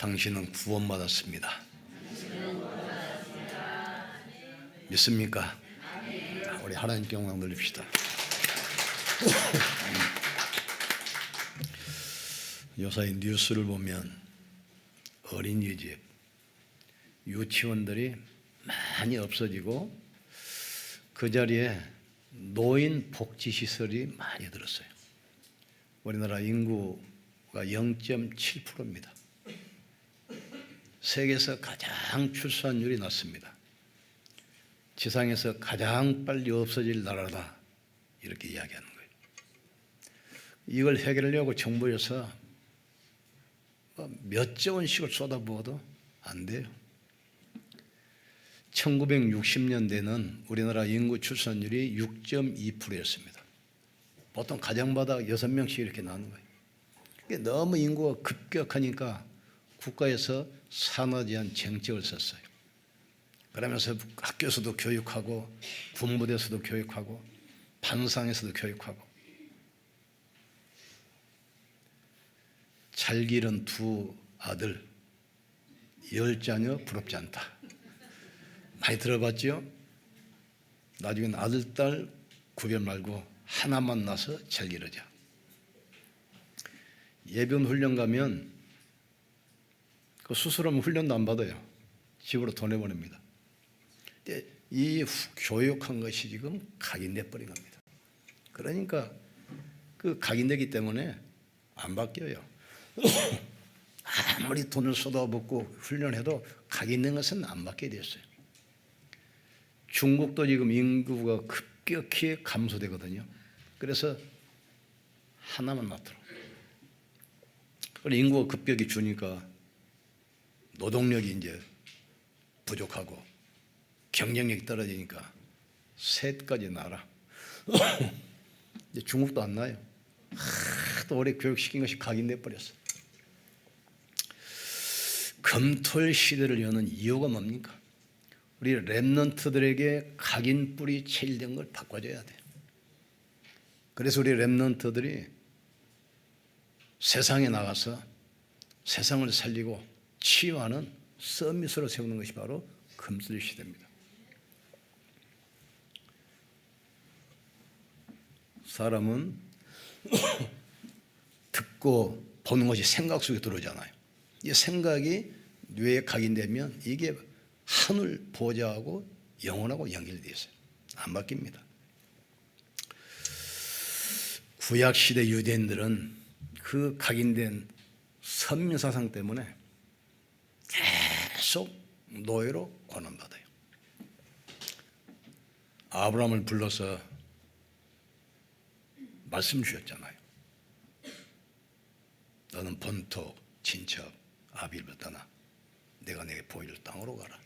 당신은 구원받았습니다. 믿습니까? 우리 하나님께 영광 돌립시다. 요사이 뉴스를 보면 어린이집, 유치원들이 많이 없어지고 그 자리에 노인 복지시설이 많이 들었어요. 우리나라 인구가 0.7%입니다. 세계에서 가장 출산율이 낮습니다. 지상에서 가장 빨리 없어질 나라다, 이렇게 이야기하는 거예요. 이걸 해결하려고 정부에서 몇조 원씩을 쏟아부어도 안 돼요. 1960년대는 우리나라 인구 출산율이 6.2%였습니다. 보통 가정마다 6명씩 이렇게 나오는 거예요. 너무 인구가 급격하니까 국가에서 산화에 대한 정책을 썼어요. 그러면서 학교에서도 교육하고 군부대에서도 교육하고 반상에서도 교육하고. 잘 기른 두 아들 10자녀 부럽지 않다. 많이 들어봤죠? 나중엔 아들, 딸 구별 말고 하나만 낳아서 잘 기르자. 예비군 훈련 가면 그 수술하면 훈련도 안 받아요. 집으로 보내버립니다. 이 교육한 것이 지금 각인돼 버린 겁니다. 그러니까 그 각인되기 때문에 안 바뀌어요. 아무리 돈을 쏟아붓고 훈련해도 각인된 것은 안 바뀌게 됐어요. 중국도 지금 인구가 급격히 감소되거든요. 그래서 하나만 낳도록. 인구가 급격히 주니까 노동력이 이제 부족하고 경쟁력이 떨어지니까 셋까지 낳아라. 이제 중국도 안 낳아요. 하도 오래 교육시킨 것이 각인돼 버렸어. 검토의 시대를 여는 이유가 뭡니까? 우리 렘넌트들에게 각인 뿌리 체질된 걸 바꿔줘야 돼. 그래서 우리 렘넌트들이 세상에 나가서 세상을 살리고 치유하는 서밋으로 세우는 것이 바로 검토의 시대입니다. 사람은 듣고 보는 것이 생각 속에 들어오잖아요. 이 생각이 뇌에 각인되면 이게 하늘 보좌하고 영혼하고 연결되어 있어요. 안 바뀝니다. 구약시대 유대인들은 그 각인된 선민사상 때문에 계속 노예로 고난받아요. 아브라함을 불러서 말씀 주셨잖아요. 너는 본토, 친척, 아비를 떠나 내가 내게 보일 땅으로 가라.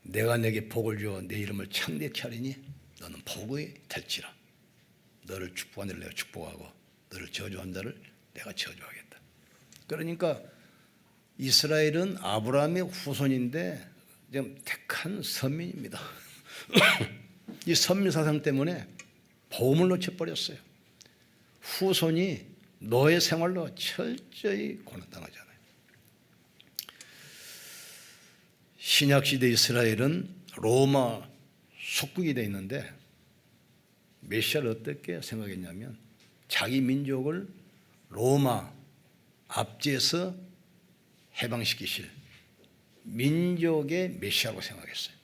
내가 내게 복을 주어 내 이름을 창대케 하리니 너는 복이 될지라. 너를 축복한 자를 내가 축복하고 너를 저주한 자를 내가 저주하겠다. 그러니까 이스라엘은 아브라함의 후손인데 좀 택한 선민입니다. 이 선민사상 때문에 복음을 놓쳐버렸어요. 후손이 노예 생활로 철저히 고난당하잖아요. 신약시대 이스라엘은 로마 속국이 되어 있는데 메시아를 어떻게 생각했냐면 자기 민족을 로마 압제에서 해방시키실 민족의 메시아라고 생각했어요.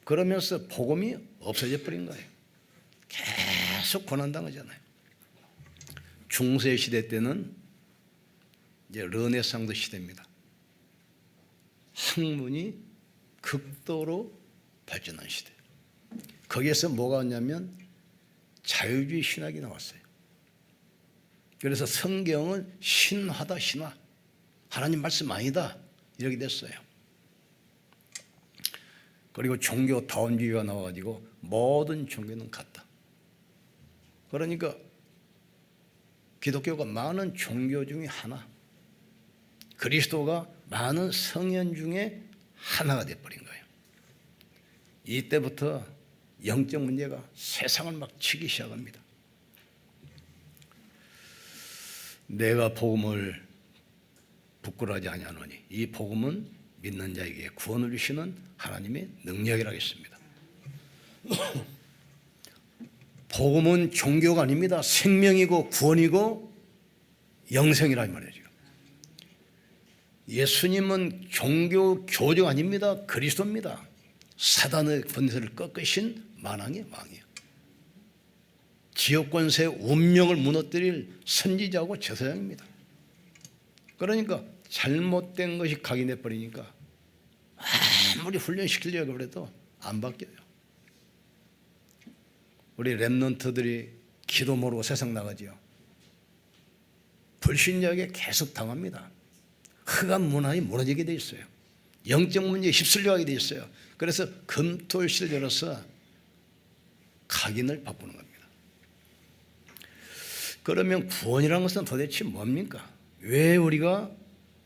그러면서 복음이 없어져 버린 거예요. 계속 고난당하잖아요. 중세시대 때는 이제 르네상스 시대입니다. 학문이 극도로 발전한 시대. 거기에서 뭐가 왔냐면 자유주의 신학이 나왔어요. 그래서 성경은 신화다, 신화. 하나님 말씀 아니다, 이렇게 됐어요. 그리고 종교 다원주의가 나와가지고 모든 종교는 같다. 그러니까 기독교가 많은 종교 중에 하나, 그리스도가 많은 성현 중에 하나가 되어버린 거예요. 이때부터 영적 문제가 세상을 막 치기 시작합니다. 내가 복음을 부끄러워하지 아니하노니 이 복음은 믿는 자에게 구원을 주시는 하나님의 능력이라 했습니다. 복음은 종교가 아닙니다. 생명이고 구원이고 영생이라 이 말이죠. 예수님은 종교 교주가 아닙니다. 그리스도입니다. 사단의 권세를 꺾으신 만왕의 왕이에요. 지옥 권세의 운명을 무너뜨릴 선지자고 제사장입니다. 그러니까 잘못된 것이 각인돼 버리니까 아무리 훈련시키려고 해도 안 바뀌어요. 우리 렘넌트들이 기도 모르고 세상 나가지요. 불신자에게 계속 당합니다. 흑암 문화에 무너지게 돼 있어요. 영적 문제에 휩쓸려가게 돼 있어요. 그래서 금토일시를 열어서 각인을 바꾸는 겁니다. 그러면 구원이라는 것은 도대체 뭡니까? 왜 우리가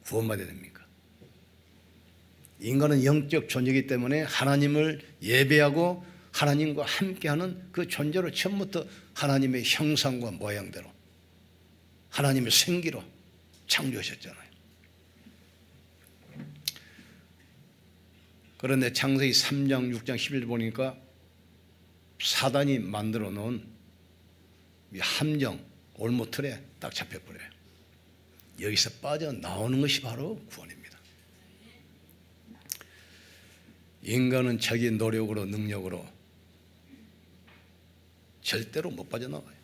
구원받아야 됩니까? 인간은 영적 존재이기 때문에 하나님을 예배하고 하나님과 함께하는 그 존재로 처음부터 하나님의 형상과 모양대로 하나님의 생기로 창조하셨잖아요. 그런데 창세기 3장, 6장, 11절 보니까 사단이 만들어 놓은 이 함정, 올무틀에 딱 잡혀버려요. 여기서 빠져나오는 것이 바로 구원입니다. 인간은 자기 노력으로 능력으로 절대로 못 빠져나와요.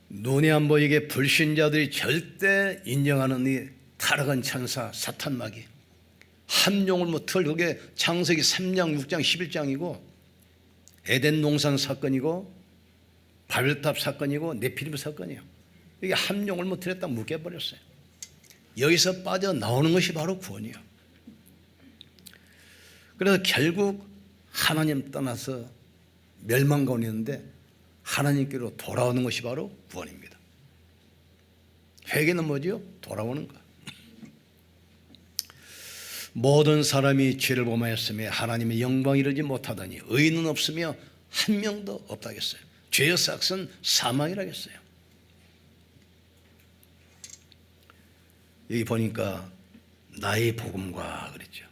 눈에 안 보이게 불신자들이 절대 인정하는 이 타락한 천사 사탄 마귀 함정을 못틀 그게 창세기 3장 6장 11장이고 에덴 동산 사건이고 바벨탑 사건이고 네피림 사건이에요. 이게 함정을 못틀에 딱 묶여버렸어요. 여기서 빠져나오는 것이 바로 구원이에요. 그래서 결국 하나님 떠나서 멸망 가운데 있는데 하나님께로 돌아오는 것이 바로 구원입니다. 회개는 뭐죠? 돌아오는 것. 모든 사람이 죄를 범하였으며 하나님의 영광 이르지 못하더니 의인은 없으며 한 명도 없다겠어요. 죄의 삭은 사망이라겠어요. 여기 보니까 나의 복음과 그랬죠.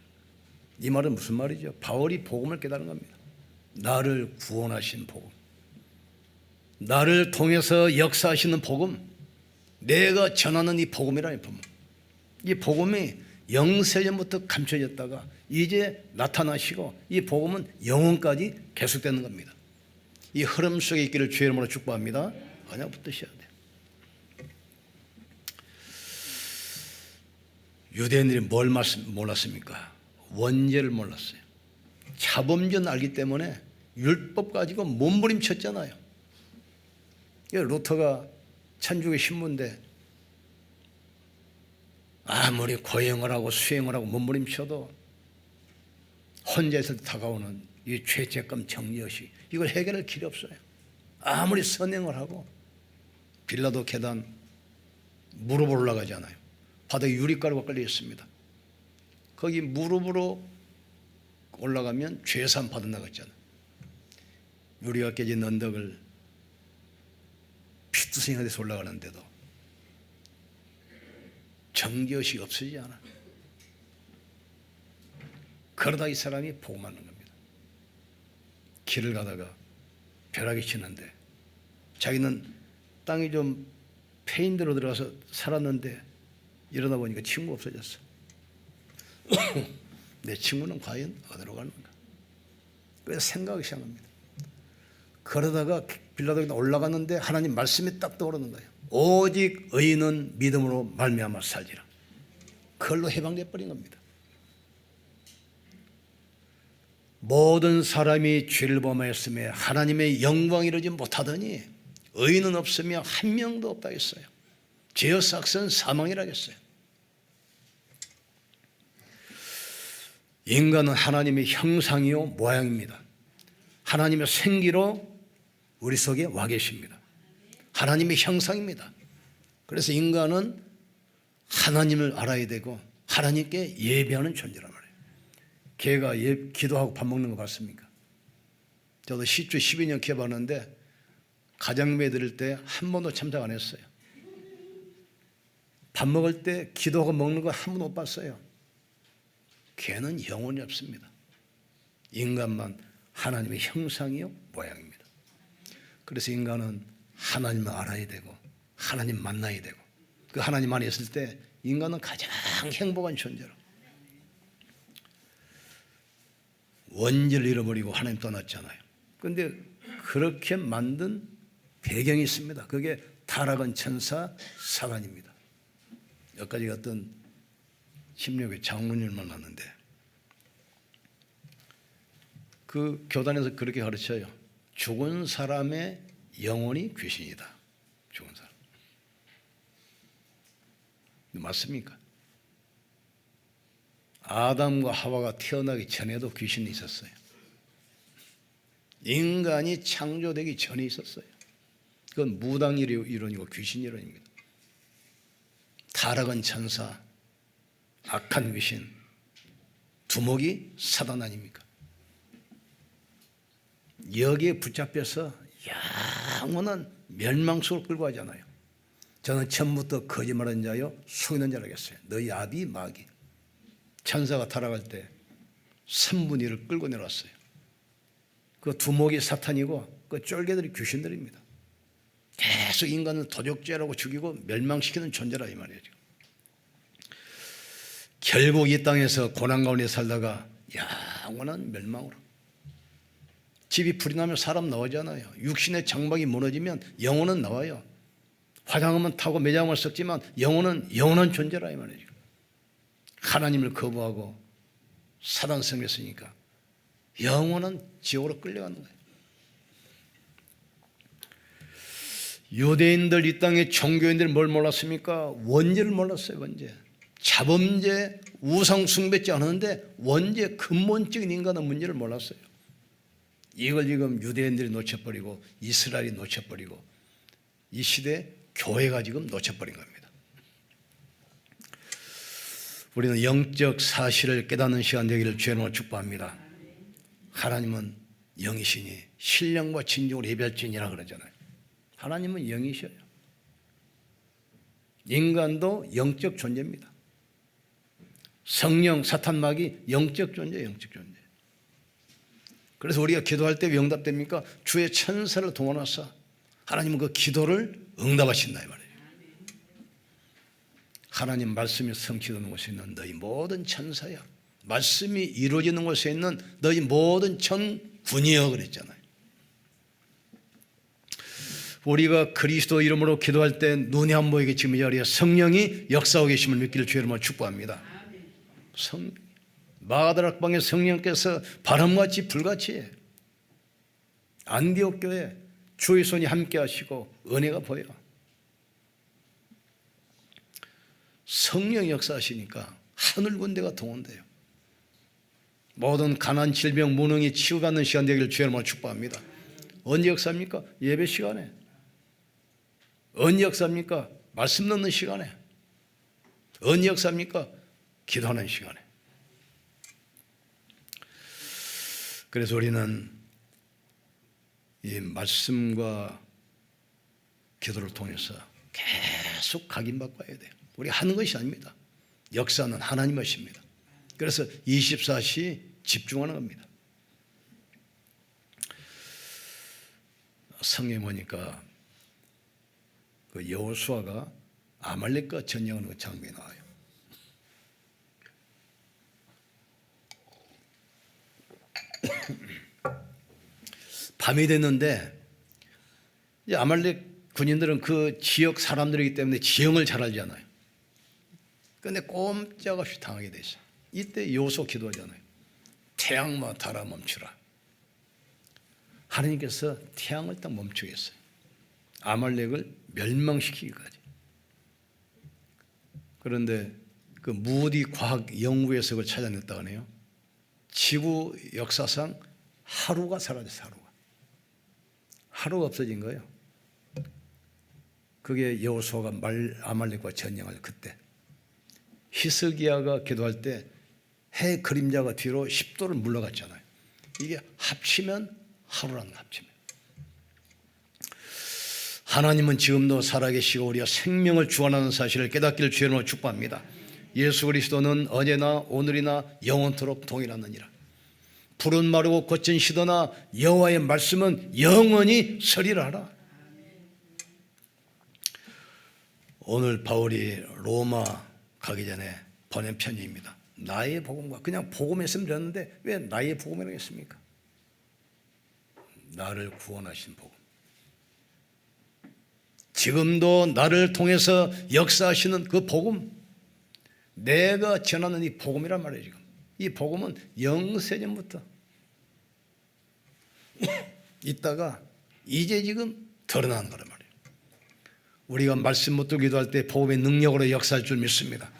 이 말은 무슨 말이죠? 바울이 복음을 깨달은 겁니다. 나를 구원하신 복음, 나를 통해서 역사하시는 복음, 내가 전하는 이 복음이라는 복음. 이 복음이 영세전부터 감춰졌다가 이제 나타나시고 이 복음은 영원까지 계속되는 겁니다. 이 흐름 속에 있기를 주의 이름으로 축복합니다. 언약 붙드셔야 돼요. 유대인들이 뭘 몰랐습니까? 원죄를 몰랐어요. 자범죄는 알기 때문에 율법 가지고 몸부림쳤잖아요. 루터가 천주교 신부인데 아무리 고행을 하고 수행을 하고 몸부림쳐도 혼자서 다가오는 이 죄책감 정리없이 이걸 해결할 길이 없어요. 아무리 선행을 하고 빌라도 계단 무릎으로 올라가잖아요. 바닥에 유리가루가 깔려 있습니다. 거기 무릎으로 올라가면 죄산 받아나가 있잖아요. 유리가 깨진 언덕을 피투성이가 돼서 올라가는데도 정죄의식이 없어지지 않아. 그러다 이 사람이 복음하는 겁니다. 길을 가다가 벼락이 치는데 자기는 땅이 좀 페인대로 들어가서 살았는데 이러다 보니까 친구가 없어졌어. 내 친구는 과연 어디로 가는가? 그래서 생각이 시작합니다. 그러다가 빌라도에 올라갔는데 하나님 말씀이 딱 떠오르는 거예요. 오직 의인은 믿음으로 말미암아 살리라. 그걸로 해방돼 버린 겁니다. 모든 사람이 죄를 범하였으며 하나님의 영광 이루지 못하더니 의인은 없으며 한 명도 없다 했어요. 죄의 삭은 사망이라겠어요. 인간은 하나님의 형상이요 모양입니다. 하나님의 생기로 우리 속에 와 계십니다. 하나님의 형상입니다. 그래서 인간은 하나님을 알아야 되고 하나님께 예배하는 존재란 말이에요. 개가 기도하고 밥 먹는 거 봤습니까? 저도 시주 12년 키워봤는데 가장매 드릴 때 한 번도 참석 안 했어요. 밥 먹을 때 기도하고 먹는 거 한 번도 못 봤어요. 개는 영혼이 없습니다. 인간만 하나님의 형상이요 모양입니다. 그래서 인간은 하나님을 알아야 되고 하나님 만나야 되고 그 하나님 안에 있을 때 인간은 가장 행복한 존재로 원죄를 잃어버리고 하나님 떠났잖아요. 그런데 그렇게 만든 배경이 있습니다. 그게 타락한 천사 사단입니다. 여기까지 갔던 심리학의 장로님을 만났는데 그 교단에서 그렇게 가르쳐요. 죽은 사람의 영혼이 귀신이다. 죽은 사람. 맞습니까? 아담과 하와가 태어나기 전에도 귀신이 있었어요. 인간이 창조되기 전에 있었어요. 그건 무당 이론이고 귀신 이론입니다. 타락한 천사, 악한 귀신, 두목이 사단 아닙니까? 여기에 붙잡혀서 영원한 멸망 속을 끌고 가잖아요. 저는 처음부터 거짓말하는 자요 속이는 자라 하겠어요. 너희 아비 마귀. 천사가 타락할 때 3분의 1을 끌고 내려왔어요. 그 두목이 사탄이고 그 쫄개들이 귀신들입니다. 계속 인간을 도적죄라고 죽이고 멸망시키는 존재라 이 말이에요. 지금. 결국 이 땅에서 고난 가운데 살다가 영원한 멸망으로. 집이 불이 나면 사람 나오잖아요. 육신의 장막이 무너지면 영혼은 나와요. 화장하면 타고 매장을 썩지만 영혼은 영원한 존재라 이 말이에요. 하나님을 거부하고 사단 성했으니까 영원한 지옥으로 끌려가는 거예요. 유대인들 이 땅의 종교인들 뭘 몰랐습니까? 원죄를 몰랐어요. 원죄. 자범죄, 우상 숭배지 않았는데 원죄 근본적인 인간의 문제를 몰랐어요. 이걸 지금 유대인들이 놓쳐버리고 이스라엘이 놓쳐버리고 이 시대에 교회가 지금 놓쳐버린 겁니다. 우리는 영적 사실을 깨닫는 시간 되기를 주님으로 축복합니다. 하나님은 영이시니 신령과 진정으로 예배할지니라 그러잖아요. 하나님은 영이셔요. 인간도 영적 존재입니다. 성령, 사탄, 마귀 영적 존재, 영적 존재. 그래서 우리가 기도할 때 왜 응답됩니까? 주의 천사를 동원해서 하나님은 그 기도를 응답하신다 이 말이에요. 하나님 말씀이 성취되는 곳에 있는 너희 모든 천사야, 말씀이 이루어지는 곳에 있는 너희 모든 천군이여 그랬잖아요. 우리가 그리스도 이름으로 기도할 때 눈이 안 보이게 지금 이 자리에 성령이 역사하고 계심을 믿기를 주의 이름으로 축복합니다. 마가다락방의 성령께서 바람같이 불같이 안디옥 교회 주의 손이 함께 하시고 은혜가 보여. 성령 역사하시니까 하늘 군대가 동원돼요. 모든 가난, 질병, 무능이 치유받는 시간 되기를 주의 이름으로 축복합니다. 언제 역사입니까? 예배 시간에. 언제 역사입니까? 말씀 듣는 시간에. 언제 역사입니까? 기도하는 시간에. 그래서 우리는 이 말씀과 기도를 통해서 계속 각인받고 와야 돼요. 우리 하는 것이 아닙니다. 역사는 하나님 것입니다. 그래서 24시 집중하는 겁니다. 성경에 보니까 그 여호수아가 아말렉과 전쟁하는 그 장면이 나와요. 밤이 됐는데 이제 아말렉 군인들은 그 지역 사람들이기 때문에 지형을 잘 알잖아요. 그런데 꼼짝없이 당하게 되죠. 이때 여호수아 기도하잖아요. 태양마 달아 멈추라. 하나님께서 태양을 딱 멈추겠어요. 아말렉을 멸망시키기까지. 그런데 그 무디 과학 연구 해석을 찾아냈다 하네요. 지구 역사상 하루가 사라졌어요. 하루가 없어진 거예요. 그게 여호수아가 아말렉과 전쟁할 그때. 히스기야가 기도할 때 해 그림자가 뒤로 10도를 물러갔잖아요. 이게 합치면 하루라는 합치면. 하나님은 지금도 살아계시고 우리가 생명을 주관하는 사실을 깨닫기를 주의 이름으로 축복합니다. 예수 그리스도는 어제나 오늘이나 영원토록 동일하느니라. 푸른 마르고 거친 시더나 여호와의 말씀은 영원히 서리라 하라. 오늘 바울이 로마 가기 전에 보낸 편지입니다. 나의 복음과 그냥 복음했으면 되는데 왜 나의 복음이라고 했습니까? 나를 구원하신 복음. 지금도 나를 통해서 역사하시는 그 복음, 내가 전하는 이 복음이란 말이에요. 지금 이 복음은 영세전부터 있다가 이제 지금 드러나는 거란 말이에요. 우리가 말씀 못 듣고 기도할 때 복음의 능력으로 역사할 줄 믿습니다.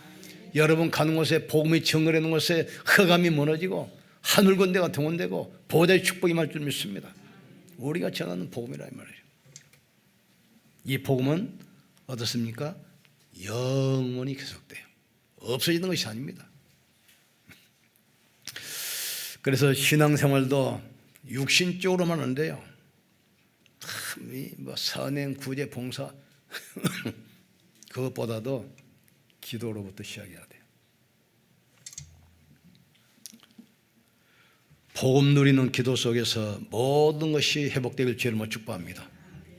여러분 가는 곳에 복음이 정거되는 곳에 흑암이 무너지고 하늘군 데가 동원되고 보호자의 축복이 임할 줄 믿습니다. 우리가 전하는 복음이라 이 말이에요. 이 복음은 어떻습니까? 영원히 계속돼요. 없어지는 것이 아닙니다. 그래서 신앙생활도 육신적으로만 안 돼요. 뭐 선행, 구제, 봉사 그것보다도 기도로부터 시작해야 돼요. 복음 누리는 기도 속에서 모든 것이 회복되길 주의 이름으로 축복합니다.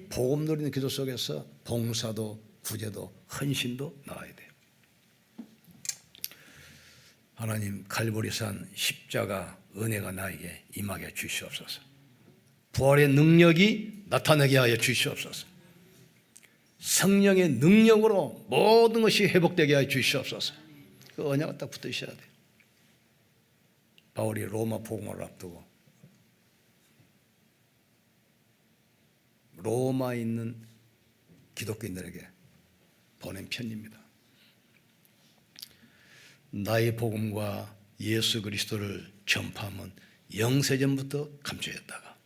복음 누리는 기도 속에서 봉사도 구제도 헌신도 나와야 돼요. 하나님 갈보리산 십자가 은혜가 나에게 임하게 주시옵소서. 부활의 능력이 나타나게 하여 주시옵소서. 성령의 능력으로 모든 것이 회복되게 하여 주시옵소서. 그 언약을 딱 붙으셔야 돼요. 바울이 로마 복음을 앞두고 로마에 있는 기독교인들에게 보낸 편지입니다. 나의 복음과 예수 그리스도를 전파하면 영세전부터 감춰졌다가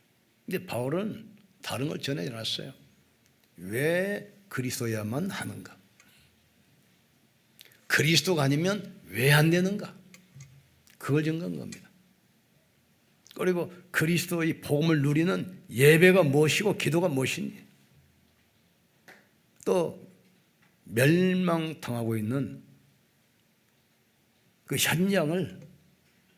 근데 바울은 다른 걸 전하지 않았어요. 왜 그리스도야만 하는가? 그리스도가 아니면 왜 안 되는가? 그걸 증거한 겁니다. 그리고 그리스도의 복음을 누리는 예배가 무엇이고 기도가 무엇인지 또 멸망당하고 있는 그 현장을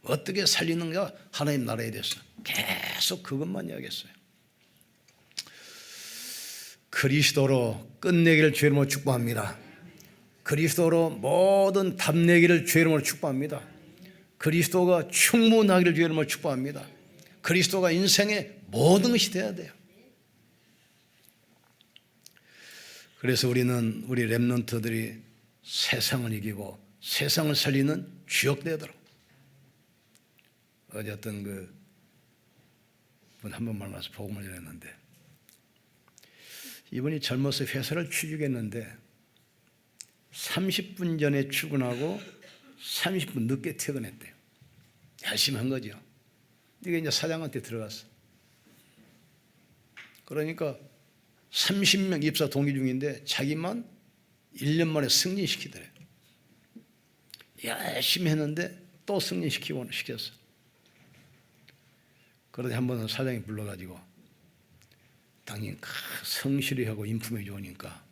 어떻게 살리는가 하나님 나라에 대해서 계속 그것만 이야기했어요. 그리스도로 끝내기를 주의 이름으로 축복합니다. 그리스도로 모든 답내기를 주의 이름으로 축복합니다. 그리스도가 충분하기를 주의 이름으로 축복합니다. 그리스도가 인생의 모든 것이 되어야 돼요. 그래서 우리는 우리 렘넌트들이 세상을 이기고 세상을 살리는 주역되도록 어제 어떤 분 한 번 만나서 복음을 전했는데 이분이 젊어서 회사를 취직했는데 30분 전에 출근하고 30분 늦게 퇴근했대요. 열심히 한 거죠. 이게 이제 사장한테 들어갔어. 그러니까 30명 입사 동기 중인데 자기만 1년 만에 승진시키더래요. 열심히 했는데 또 승진시키고 시켰어. 그런데 한 번은 사장이 불러가지고 당연히 성실히 하고 인품이 좋으니까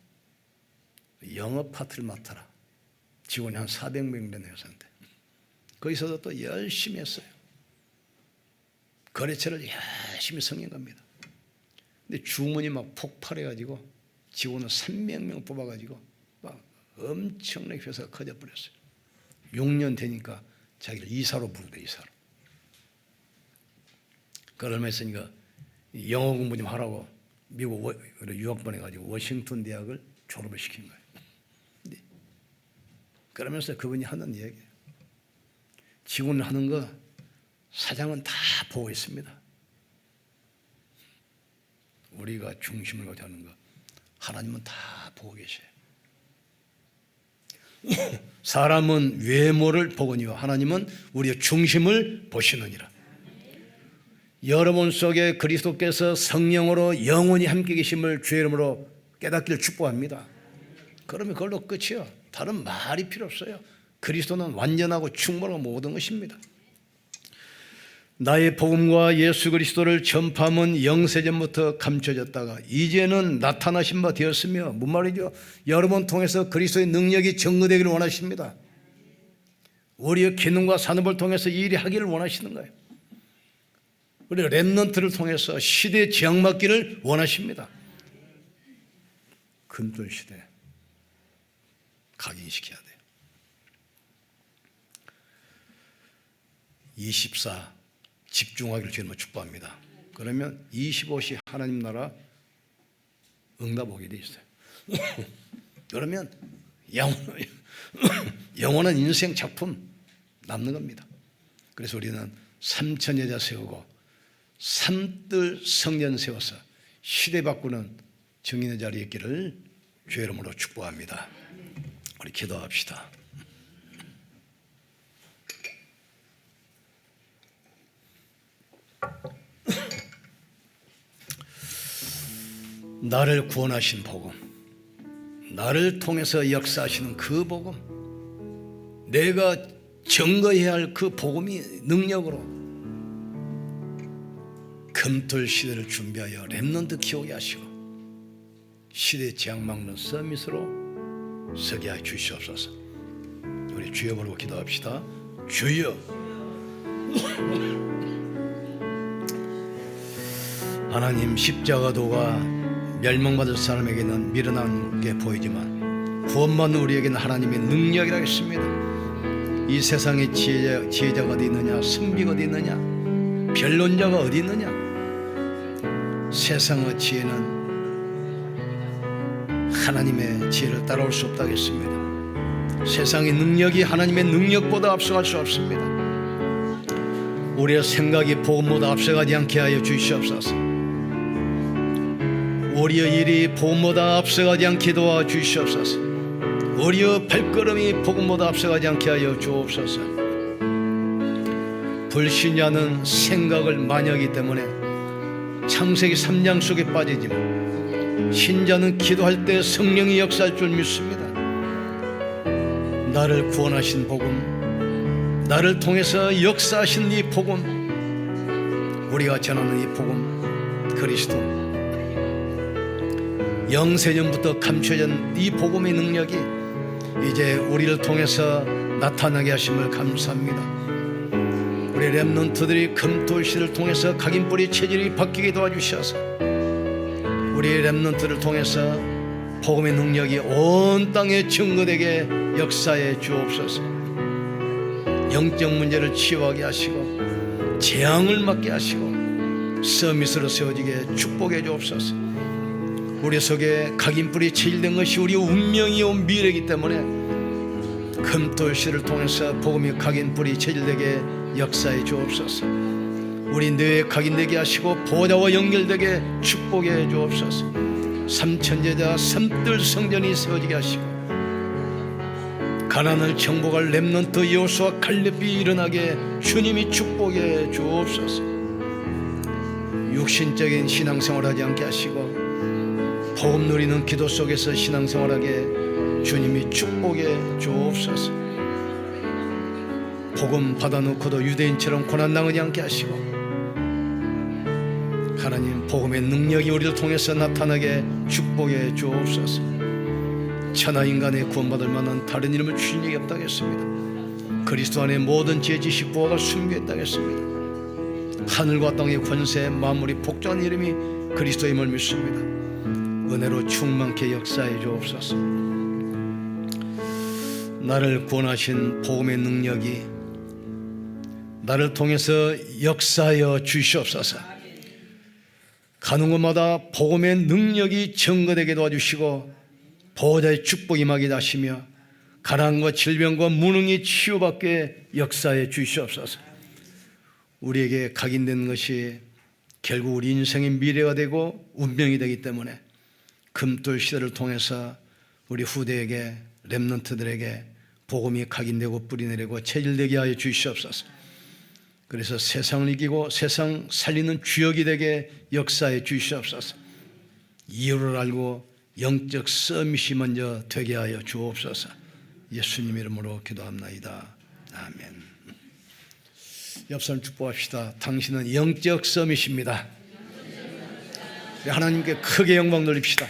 영업 파트를 맡아라. 직원이 한 400명 되는 회사인데 거기서도 또 열심히 했어요. 거래처를 열심히 승인 갑니다. 근데 주문이 막 폭발해가지고 직원을 300명 뽑아가지고 막 엄청나게 회사가 커져버렸어요. 6년 되니까 자기를 이사로 부르대. 이사로. 그 얼마 있으니까 영어 공부 좀 하라고 미국 유학 보내가지고 워싱턴 대학을 졸업을 시킨 거예요. 그러면서 그분이 하는 얘기예요. 직원을 하는 거 사장은 다 보고 있습니다. 우리가 중심을 가지고 하는 거 하나님은 다 보고 계셔요. 사람은 외모를 보거니와 하나님은 우리의 중심을 보시느니라. 여러분 속에 그리스도께서 성령으로 영원히 함께 계심을 주의 이름으로 깨닫기를 축복합니다. 그러면 그걸로 끝이요. 다른 말이 필요 없어요. 그리스도는 완전하고 충분하고 모든 것입니다. 나의 복음과 예수 그리스도를 전파함은 영세전부터 감춰졌다가 이제는 나타나신 바 되었으며, 뭔 말이죠? 여러분 통해서 그리스도의 능력이 증거되기를 원하십니다. 우리의 기능과 산업을 통해서 이 일이 하기를 원하시는 거예요. 우리 렘넌트를 통해서 시대에 지향받기를 원하십니다. 금돌 시대 각인시켜야 돼요. 24 집중하기를 주님은 축복합니다. 그러면 25시 하나님 나라 응답 오게 돼 있어요. 그러면 영원한 인생 작품 남는 겁니다. 그래서 우리는 3천 여자 세우고 산뜰 성전 세워서 시대 바꾸는 증인의 자리에 있기를 주의 이름으로 축복합니다. 우리 기도합시다. 나를 구원하신 복음, 나를 통해서 역사하시는 그 복음, 내가 증거해야 할 그 복음이 능력으로 금토일 시대를 준비하여 렘넌트 키우게 하시고 시대에 재앙막는 서밋으로 서게 하여 주시옵소서. 우리 주여 부르고 기도합시다. 주여. 하나님, 십자가도가 멸망받을 사람에게는 미련한 게 보이지만 구원받는 우리에게는 하나님의 능력이라 했습니다. 이 세상에 지혜자가 어디 있느냐, 선비가 어디 있느냐, 변론자가 어디 있느냐. 세상의 지혜는 하나님의 지혜를 따라올 수 없다고 했습니다. 세상의 능력이 하나님의 능력보다 앞서갈 수 없습니다. 우리의 생각이 복음보다 앞서가지 않게 하여 주시옵소서. 우리의 일이 복음보다 앞서가지 않게 도와주시옵소서. 우리의 발걸음이 복음보다 앞서가지 않게 하여 주옵소서. 불신자는 생각을 많이 하기 때문에 창세기 3장 속에 빠지지만 신자는 기도할 때 성령이 역사할 줄 믿습니다. 나를 구원하신 복음, 나를 통해서 역사하신 이 복음, 우리가 전하는 이 복음 그리스도, 영세전부터 감춰진 이 복음의 능력이 이제 우리를 통해서 나타나게 하심을 감사합니다. 우리 렘넌트들이 금토일시를 통해서 각인뿌리 체질이 바뀌게 도와주셔서 우리 렘넌트를 통해서 복음의 능력이 온 땅에 증거되게 역사해 주옵소서. 영적 문제를 치유하게 하시고 재앙을 막게 하시고 서밋으로 세워지게 축복해 주옵소서. 우리 속에 각인뿌리 체질된 것이 우리 운명이 온 미래이기 때문에 금토일시를 통해서 복음이 각인뿌리 체질되게 역사해 주옵소서. 우리 뇌에 각인되게 하시고 보좌와 연결되게 축복해 주옵소서. 삼천제자 삼뜰 성전이 세워지게 하시고 가나안을 정복할 렘넌트 여호수아 칼렙이 일어나게 주님이 축복해 주옵소서. 육신적인 신앙생활하지 않게 하시고 복음 누리는 기도 속에서 신앙생활하게 주님이 축복해 주옵소서. 복음 받아놓고도 유대인처럼 고난당하지 않게 하시고 하나님 복음의 능력이 우리를 통해서 나타나게 축복해 주옵소서. 천하인간의 구원받을 만한 다른 이름을 주신 적이 없다고 했습니다. 그리스도 안에 모든 지혜 지식 보화가 숨겨있다고 했습니다. 하늘과 땅의 권세 만물이 복종한 이름이 그리스도임을 믿습니다. 은혜로 충만케 역사해 주옵소서. 나를 구원하신 복음의 능력이 나를 통해서 역사하여 주시옵소서. 가는 곳마다 복음의 능력이 증거되게 도와주시고 보호자의 축복이 임하게 하시며 가난과 질병과 무능이 치유받게 역사해 주시옵소서. 우리에게 각인된 것이 결국 우리 인생의 미래가 되고 운명이 되기 때문에 금토일 시대를 통해서 우리 후대에게 렘넌트들에게 복음이 각인되고 뿌리내리고 체질되게 하여 주시옵소서. 그래서 세상을 이기고 세상 살리는 주역이 되게 역사해 주시옵소서. 이유를 알고 영적 서밋이 먼저 되게 하여 주옵소서. 예수님 이름으로 기도합나이다. 아멘. 옆 사람 축복합시다. 당신은 영적 서밋입니다. 하나님께 크게 영광 돌립시다.